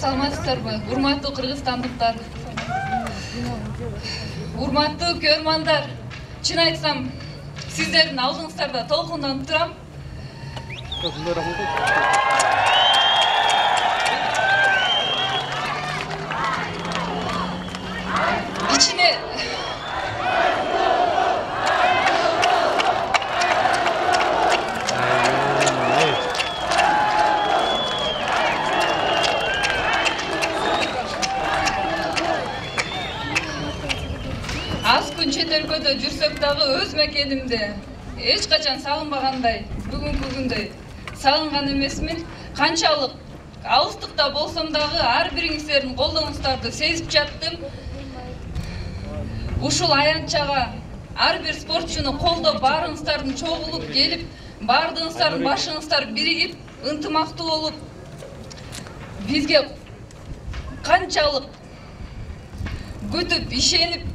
Саламатсыздарбы, урматтуу кыргызстандыктар, урматтуу көрмандар. Чын айтсам, сиздердин алдыңыздарда толкунданып турам. İçine az kun chet өлкөдө жүрсөк дагы өз мекенimde эч качан салынбагандай бүгүнкү күндө салынган эмесмин. Канчалык алыстыкта болсом дагы ар бириңиздердин колдооңуздарды сезип жаттым. Ушул аянтчага ар бир спортчуну колдоп баарыңыздардын чогулуп келип, баардыгыңыздардын башыңыздар биригип, ынтымактуу болуп, бизге канчалык күтүп, ишенип,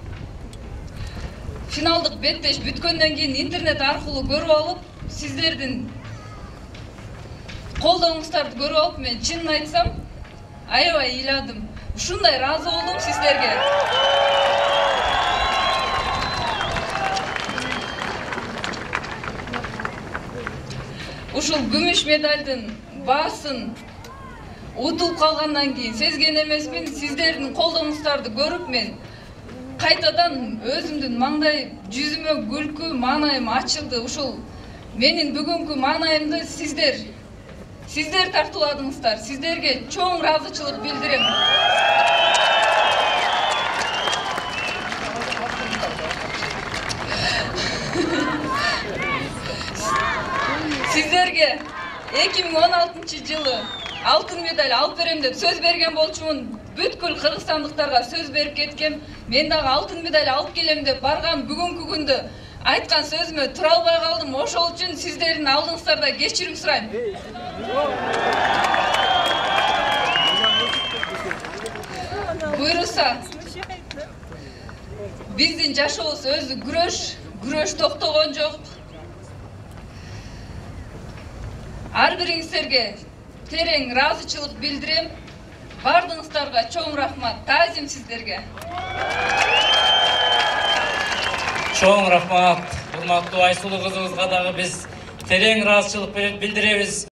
финалдык беттеш бүткөндөн кийин интернет аркылуу көрүп алып, сиздердин колдооңуздарды көрүп алып, мен чынын айтсам, аябай ыйладым. Ушундай ыраазы болдум сиздерге. Ушул күмүш медалдын баасын утулуп калгандан кийин сезген эмесмин. Сиздердин колдооңуздарды көрүп мен кайтадан өзүмдүн маңдай жүзүмө күлкү, маанайым ачылды. Ушул менин бүгүнкү маанайымды сиздер тартууладыңыздар. Сиздерге чоң ыраазычылык билдирем. Сиздерге 2016-жылы алтын медаль алып берем деп сөз берген болчумун. Бүткүл кыргызстандыктарга сөз берип кеткем. Мен дагы алтын медаль алып келем деп барган бүгүнкү күндө айткан сөзүмө тура албай калдым. Ошол үчүн сиздердин алдыңыздарда кечирим сурайм. Буйруса, биздин жашообуз өзү күрөш токтогон жок. Ар бириңиздерге терең ыраазычылык билдирем. Бардыңыздарга чоң рахмат. Таазим сиздерге. Чоң рахмат. Урматтуу Айсулуу кызыбызга дагы биз терең ыраазычылык билдиребиз.